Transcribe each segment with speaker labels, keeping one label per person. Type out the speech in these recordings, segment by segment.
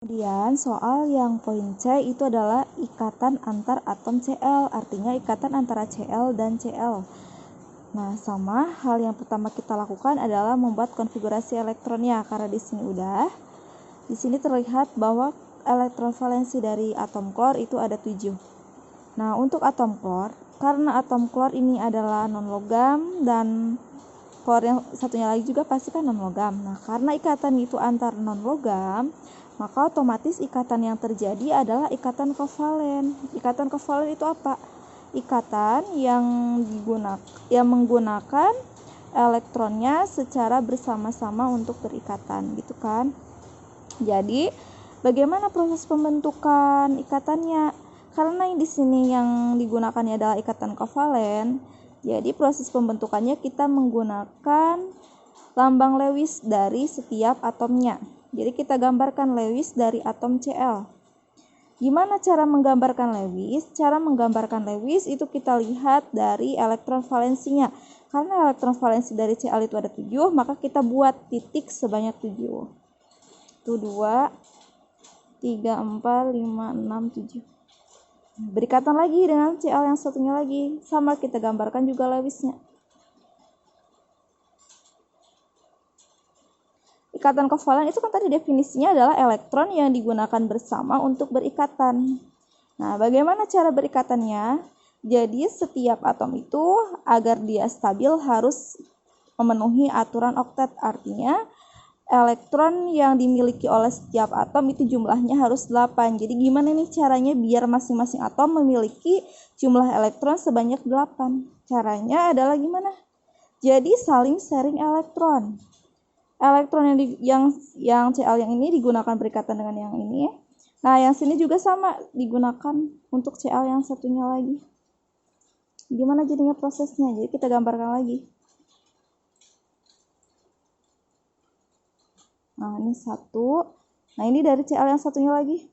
Speaker 1: Kemudian soal yang poin C itu adalah ikatan antar atom Cl, artinya ikatan antara Cl dan Cl. Nah, sama hal yang pertama kita lakukan adalah membuat konfigurasi elektronnya, karena di sini udah. Di sini terlihat bahwa elektron valensi dari atom klor itu ada 7. Nah, untuk atom klor, karena atom klor ini adalah non-logam dan klor yang satunya lagi juga pasti kan non-logam. Nah, karena ikatan itu antar non-logam, maka otomatis ikatan yang terjadi adalah ikatan kovalen. Ikatan kovalen itu apa? Ikatan yang menggunakan elektronnya secara bersama-sama untuk berikatan, gitu kan? Jadi, bagaimana proses pembentukan ikatannya? Karena di sini yang digunakannya adalah ikatan kovalen, jadi proses pembentukannya kita menggunakan lambang Lewis dari setiap atomnya. Jadi kita gambarkan Lewis dari atom Cl. Gimana cara menggambarkan Lewis? Cara menggambarkan Lewis itu kita lihat dari elektron valensinya. Karena elektron valensi dari Cl itu ada 7, maka kita buat titik sebanyak 7. 1, 2, 3, 4, 5, 6, 7. Berikatan lagi dengan Cl yang satunya lagi. Sama kita gambarkan juga Lewisnya. Ikatan kovalen itu kan tadi definisinya adalah elektron yang digunakan bersama untuk berikatan. Nah, bagaimana cara berikatannya? Jadi setiap atom itu agar dia stabil harus memenuhi aturan oktet. Artinya elektron yang dimiliki oleh setiap atom itu jumlahnya harus 8. Jadi gimana nih caranya biar masing-masing atom memiliki jumlah elektron sebanyak 8? Caranya adalah gimana? Jadi saling sharing elektron. Elektron yang Cl yang ini digunakan berikatan dengan yang ini. Nah, yang sini juga sama digunakan untuk Cl yang satunya lagi. Gimana jadinya prosesnya? Jadi kita gambarkan lagi. Nah, ini satu. Nah, ini dari Cl yang satunya lagi.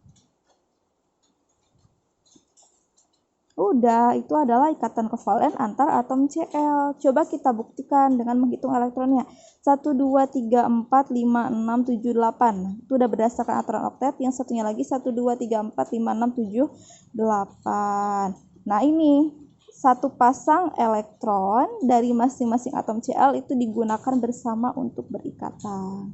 Speaker 1: Udah, itu adalah ikatan kovalen antar atom Cl. Coba kita buktikan dengan menghitung elektronnya. 1, 2, 3, 4, 5, 6, 7, 8. Itu udah berdasarkan aturan oktet. Yang satunya lagi 1, 2, 3, 4, 5, 6, 7, 8. Nah, ini satu pasang elektron dari masing-masing atom Cl itu digunakan bersama untuk berikatan.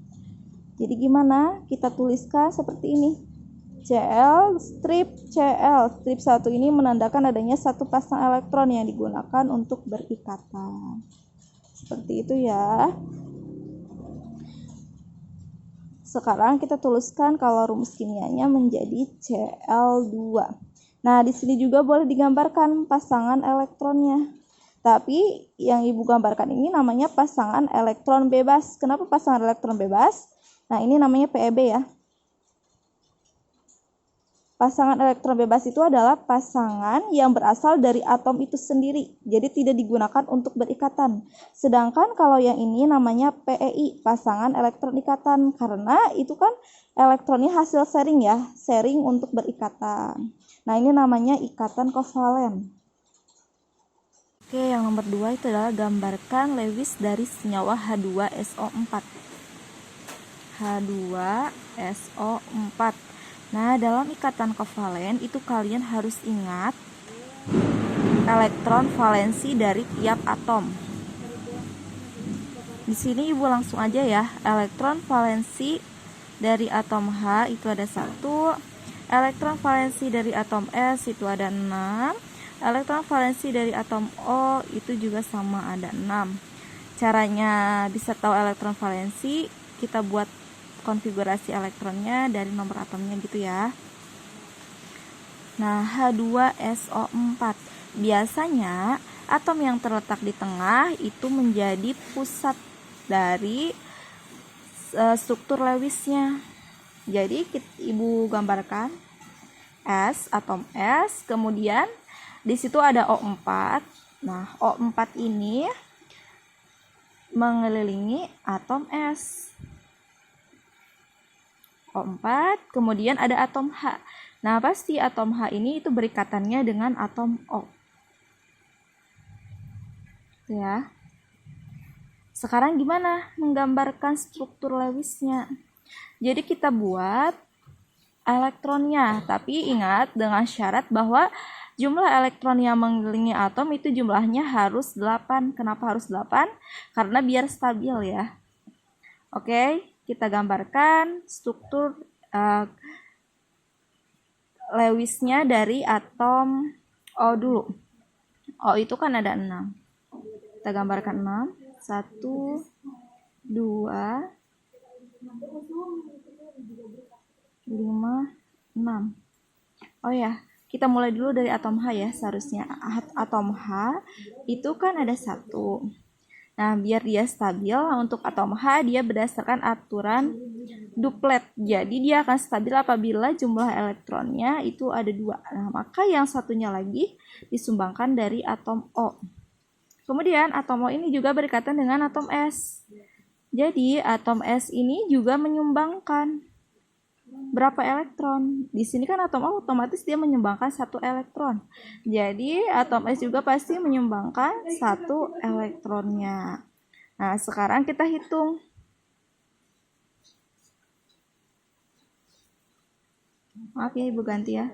Speaker 1: Jadi gimana? Kita tuliskan seperti ini. Cl strip 1 ini menandakan adanya satu pasang elektron yang digunakan untuk berikatan. Seperti itu ya. Sekarang kita tuliskan kalau rumus kimianya menjadi Cl2. Nah, di sini juga boleh digambarkan pasangan elektronnya. Tapi yang Ibu gambarkan ini namanya pasangan elektron bebas. Kenapa pasangan elektron bebas? Nah, ini namanya PEB ya. Pasangan elektron bebas itu adalah pasangan yang berasal dari atom itu sendiri. Jadi tidak digunakan untuk berikatan. Sedangkan kalau yang ini namanya PEI, pasangan elektron ikatan. Karena itu kan elektronnya hasil sharing ya. Sharing untuk berikatan. Nah, ini namanya ikatan kovalen. Oke, yang nomor 2 itu adalah gambarkan Lewis dari senyawa H2SO4. H2SO4. Nah, dalam ikatan kovalen itu kalian harus ingat elektron valensi dari tiap atom. Di sini Ibu langsung aja ya. Elektron valensi dari atom H itu ada 1. Elektron valensi dari atom S itu ada 6. Elektron valensi dari atom O itu juga sama, ada 6. Caranya bisa tahu elektron valensi, kita buat konfigurasi elektronnya dari nomor atomnya gitu ya. Nah, H2SO4. Biasanya atom yang terletak di tengah itu menjadi pusat dari struktur Lewisnya. Jadi Ibu gambarkan S, atom S, kemudian di situ ada O4. Nah, O4 ini mengelilingi atom S. O4, kemudian ada atom H. Nah, pasti atom H ini itu berikatannya dengan atom O. Ya. Sekarang gimana menggambarkan struktur Lewisnya? Jadi kita buat elektronnya. Tapi ingat dengan syarat bahwa jumlah elektron yang mengelilingi atom itu jumlahnya harus 8. Kenapa harus 8? Karena biar stabil ya. Oke, kita gambarkan struktur Lewisnya dari atom O dulu. O itu kan ada 6. Kita gambarkan 6. 1, 2, 5, 6. Oh ya, kita mulai dulu dari atom H ya seharusnya. Atom H itu kan ada 1. Nah, biar dia stabil, untuk atom H dia berdasarkan aturan duplet. Jadi dia akan stabil apabila jumlah elektronnya itu ada 2. Nah, maka yang satunya lagi disumbangkan dari atom O. Kemudian atom O ini juga berikatan dengan atom S. Jadi atom S ini juga menyumbangkan berapa elektron? Di sini kan atom O otomatis dia menyumbangkan 1 elektron. Jadi atom S juga pasti menyumbangkan 1 elektronnya. Nah, sekarang kita hitung. Maaf ya Ibu ganti ya.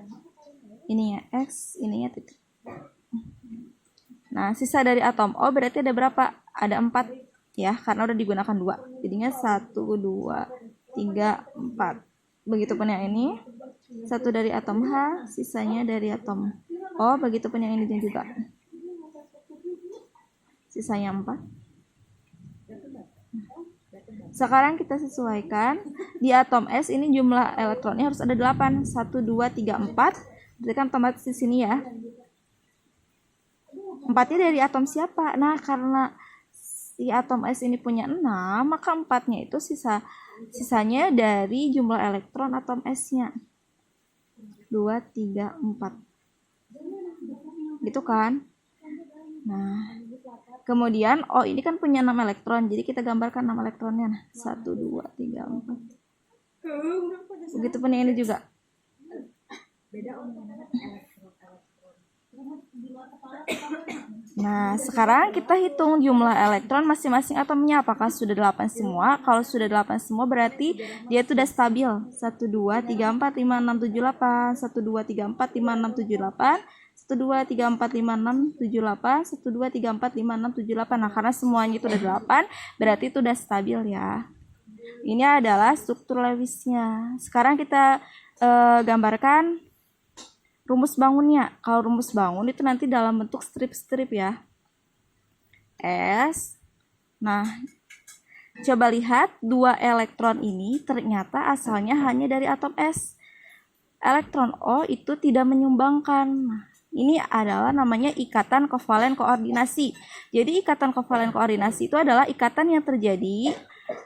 Speaker 1: Ininya X, ininya titik. Nah, sisa dari atom O berarti ada berapa? Ada 4 ya, karena udah digunakan 2. Jadinya 1, 2, 3, 4. Begitupun yang ini. 1 dari atom H, sisanya dari atom O. Begitupun yang ini juga. Sisanya 4. Sekarang kita sesuaikan. Di atom S ini jumlah elektronnya harus ada 8. 1, 2, 3, 4. Berarti kan otomatis di sini ya. 4-nya dari atom siapa? Nah, karena si atom S ini punya 6, maka 4-nya itu sisanya dari jumlah elektron atom S-nya. 2, 3, 4. Gitu kan? Nah, kemudian O ini kan punya 6 elektron. Jadi kita gambarkan 6 elektronnya. 1, 2, 3, 4. Begitupun yang ini juga. Nah, sekarang kita hitung jumlah elektron masing-masing atomnya. Apakah sudah 8 semua? Kalau sudah 8 semua berarti dia itu sudah stabil. 1, 2, 3, 4, 5, 6, 7, 8. 1, 2, 3, 4, 5, 6, 7, 8. 1, 2, 3, 4, 5, 6, 7, 8. 1, 2, 3, 4, 5, 6, 7, 8. Nah, karena semuanya itu udah 8, berarti itu udah stabil ya. Ini adalah struktur Lewisnya. Sekarang kita gambarkan rumus bangunnya. Kalau rumus bangun itu nanti dalam bentuk strip-strip ya. S. Nah, coba lihat 2 elektron ini ternyata asalnya hanya dari atom S. Elektron O itu tidak menyumbangkan. Nah, ini adalah namanya ikatan kovalen koordinasi. Jadi ikatan kovalen koordinasi itu adalah ikatan yang terjadi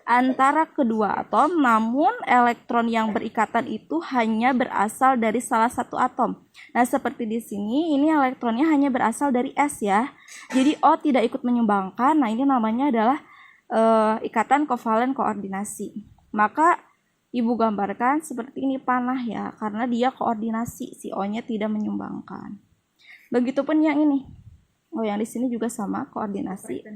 Speaker 1: antara kedua atom, namun elektron yang berikatan itu hanya berasal dari salah satu atom. Nah, seperti di sini, ini elektronnya hanya berasal dari S ya. Jadi O tidak ikut menyumbangkan. Nah, ini namanya adalah ikatan kovalen koordinasi. Maka Ibu gambarkan seperti ini panah ya, karena dia koordinasi, si O-nya tidak menyumbangkan. Begitupun yang ini. Oh, yang di sini juga sama koordinasi.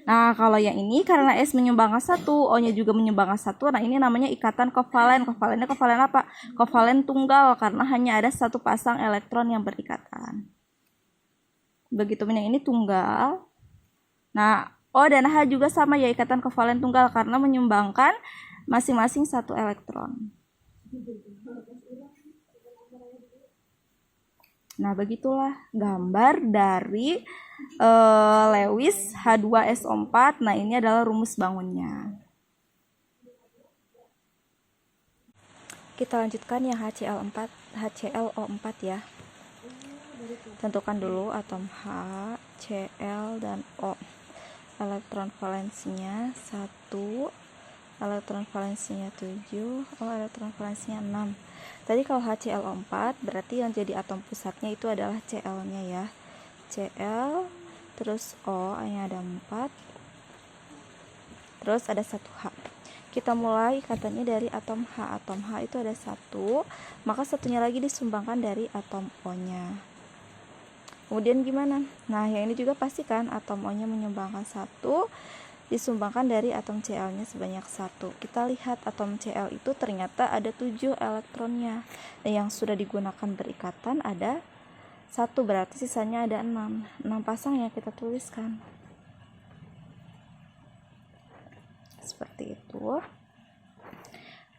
Speaker 1: Nah, kalau yang ini karena S menyumbangkan 1, O-nya juga menyumbangkan 1. Nah, ini namanya ikatan kovalen. Kovalennya kovalen apa? Kovalen tunggal, karena hanya ada 1 pasang elektron yang berikatan. Begitu yang ini tunggal. Nah, O dan H juga sama ya, ikatan kovalen tunggal, karena menyumbangkan masing-masing 1 elektron. Nah, begitulah gambar dari Lewis H2SO4. Nah, ini adalah rumus bangunnya. Kita lanjutkan yang HClO4 ya. Tentukan dulu atom H, Cl, dan O. Elektron valensinya 1, elektron valensinya 7, O elektron valensinya 6. Tadi kalau HClO4 berarti yang jadi atom pusatnya itu adalah Cl-nya ya. Cl, terus O nya ada 4, terus ada 1 H. Kita mulai ikatannya dari atom H. Atom H itu ada 1, maka satunya lagi disumbangkan dari atom O-nya. Kemudian gimana? Nah, yang ini juga pastikan atom O-nya menyumbangkan 1, disumbangkan dari atom Cl-nya sebanyak 1. Kita lihat atom Cl itu ternyata ada 7 elektronnya. Nah, yang sudah digunakan berikatan ada 1, berarti sisanya ada 6. 6 pasang yang kita tuliskan. Seperti itu.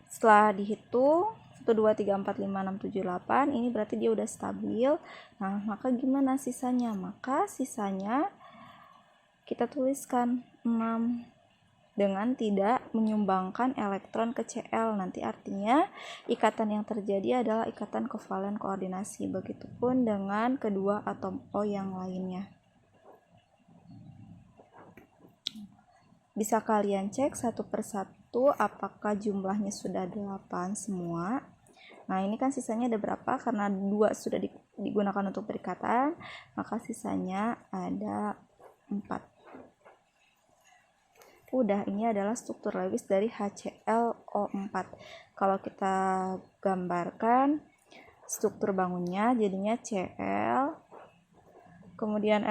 Speaker 1: Setelah dihitung 1, 2, 3, 4, 5, 6, 7, 8, ini berarti dia udah stabil. Nah, maka gimana sisanya? Maka sisanya kita tuliskan 6 dengan tidak menyumbangkan elektron ke Cl. Nanti artinya ikatan yang terjadi adalah ikatan kovalen koordinasi. Begitupun dengan kedua atom O yang lainnya. Bisa kalian cek satu persatu apakah jumlahnya sudah 8 semua. Nah, ini kan sisanya ada berapa? Karena 2 sudah digunakan untuk berikatan, maka sisanya ada 4. Udah, ini adalah struktur Lewis dari HClO4. Kalau kita gambarkan struktur bangunnya jadinya Cl, kemudian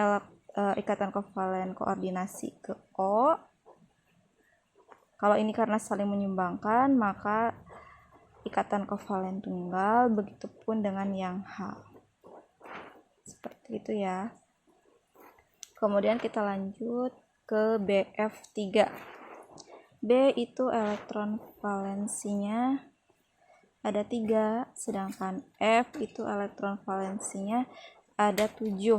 Speaker 1: ikatan kovalen koordinasi ke O. Kalau ini karena saling menyumbangkan, maka ikatan kovalen tunggal, begitupun dengan yang H. Seperti itu ya. Kemudian kita lanjut ke BF3. B itu elektron valensinya ada 3, sedangkan F itu elektron valensinya ada 7.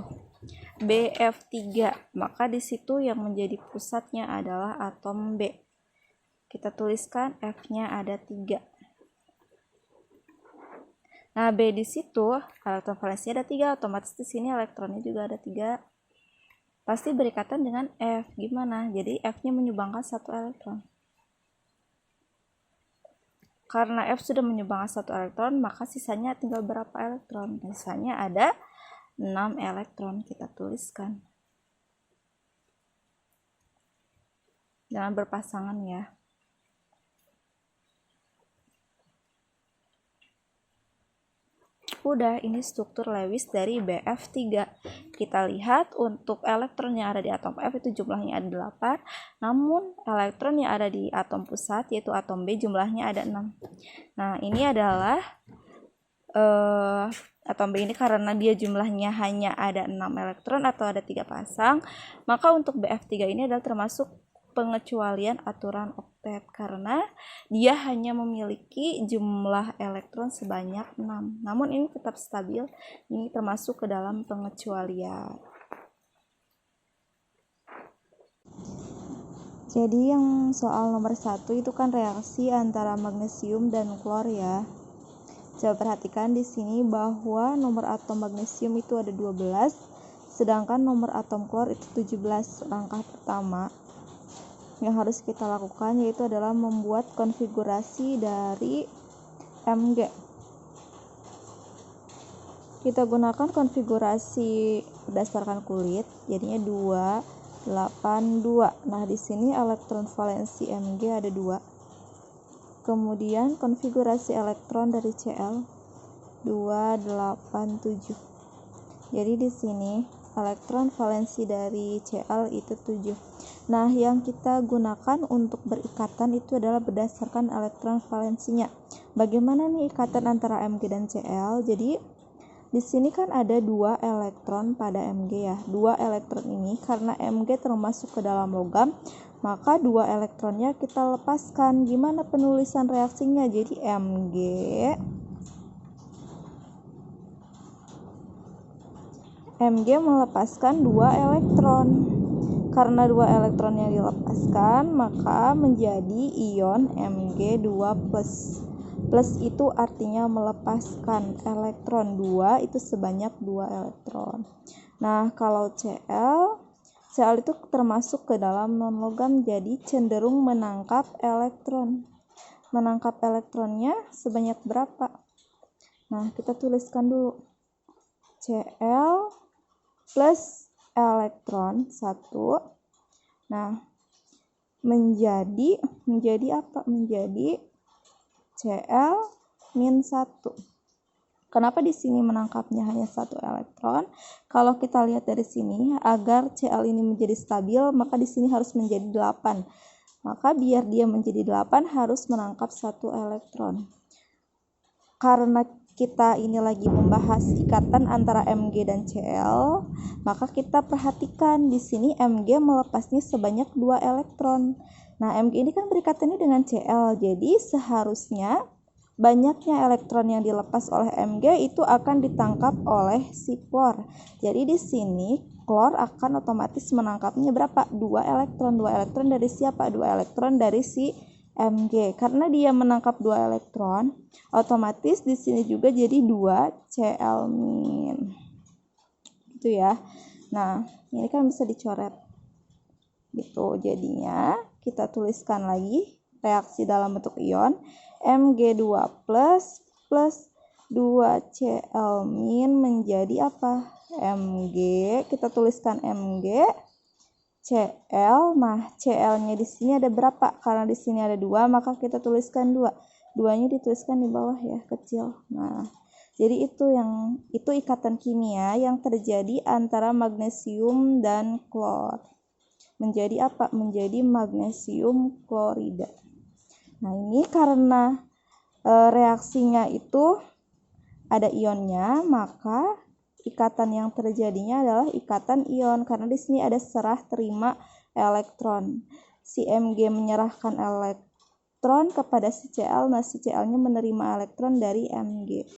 Speaker 1: BF3, maka di situ yang menjadi pusatnya adalah atom B. Kita tuliskan F-nya ada 3. Nah, B di situ elektron valensinya ada 3, otomatis di sini elektronnya juga ada 3. Pasti berikatan dengan F. Gimana? Jadi F-nya menyumbangkan 1 elektron. Karena F sudah menyumbangkan 1 elektron, maka sisanya tinggal berapa elektron? Sisanya ada 6 elektron. Kita tuliskan. Jangan berpasangan ya. Udah, ini struktur Lewis dari BF3. Kita lihat untuk elektron yang ada di atom F itu jumlahnya ada 8, namun elektron yang ada di atom pusat yaitu atom B jumlahnya ada 6. Nah, ini adalah atom B ini karena dia jumlahnya hanya ada 6 elektron atau ada 3 pasang, maka untuk BF3 ini adalah termasuk pengecualian aturan oktet karena dia hanya memiliki jumlah elektron sebanyak 6. Namun ini tetap stabil, ini termasuk ke dalam pengecualian. Jadi yang soal nomor 1 itu kan reaksi antara magnesium dan klor ya. Coba perhatikan di sini bahwa nomor atom magnesium itu ada 12, sedangkan nomor atom klor itu 17. Langkah pertama yang harus kita lakukan yaitu adalah membuat konfigurasi dari Mg. Kita gunakan konfigurasi berdasarkan kulit, jadinya 2, 8, 2. Nah, di sini elektron valensi Mg ada 2. Kemudian konfigurasi elektron dari Cl 2, 8, 7. Jadi di sini elektron valensi dari Cl itu 7. Nah, yang kita gunakan untuk berikatan itu adalah berdasarkan elektron valensinya. Bagaimana nih ikatan antara Mg dan Cl? Jadi di sini kan ada 2 elektron pada Mg ya. 2 elektron ini karena Mg termasuk ke dalam logam, maka 2 elektronnya kita lepaskan. Gimana penulisan reaksinya? Jadi Mg melepaskan 2 elektron. Karena 2 elektron yang dilepaskan, maka menjadi ion Mg2+. Plus itu artinya melepaskan elektron 2 itu sebanyak 2 elektron. Nah, kalau Cl itu termasuk ke dalam non-logam, jadi cenderung menangkap elektron. Menangkap elektronnya sebanyak berapa? Nah, kita tuliskan dulu. Cl plus elektron 1. Nah, menjadi apa? Menjadi Cl min 1. Kenapa di sini menangkapnya hanya 1 elektron? Kalau kita lihat dari sini, agar Cl ini menjadi stabil, maka di sini harus menjadi 8. Maka biar dia menjadi 8 harus menangkap 1 elektron. Karena kita ini lagi membahas ikatan antara Mg dan Cl, maka kita perhatikan di sini Mg melepasnya sebanyak 2 elektron. Nah, Mg ini kan berikatannya dengan Cl, jadi seharusnya banyaknya elektron yang dilepas oleh Mg itu akan ditangkap oleh si klor. Jadi di sini klor akan otomatis menangkapnya berapa? 2 elektron. 2 elektron dari siapa? 2 elektron dari si Mg. Karena dia menangkap 2 elektron, otomatis di sini juga jadi 2 Cl-. Gitu ya. Nah, ini kan bisa dicoret. Gitu. Jadinya kita tuliskan lagi reaksi dalam bentuk ion. Mg2 plus 2 Cl- menjadi apa? Mg, kita tuliskan Mg Cl. Nah, Cl-nya di sini ada berapa? Karena di sini ada 2, maka kita tuliskan 2. 2-nya dituliskan di bawah ya, kecil. Nah, jadi itu ikatan kimia yang terjadi antara magnesium dan klor. Menjadi apa? Menjadi magnesium klorida. Nah, ini karena reaksinya itu ada ionnya, maka ikatan yang terjadinya adalah ikatan ion karena di sini ada serah terima elektron. Si Mg menyerahkan elektron kepada si Cl, nah si Cl-nya menerima elektron dari Mg.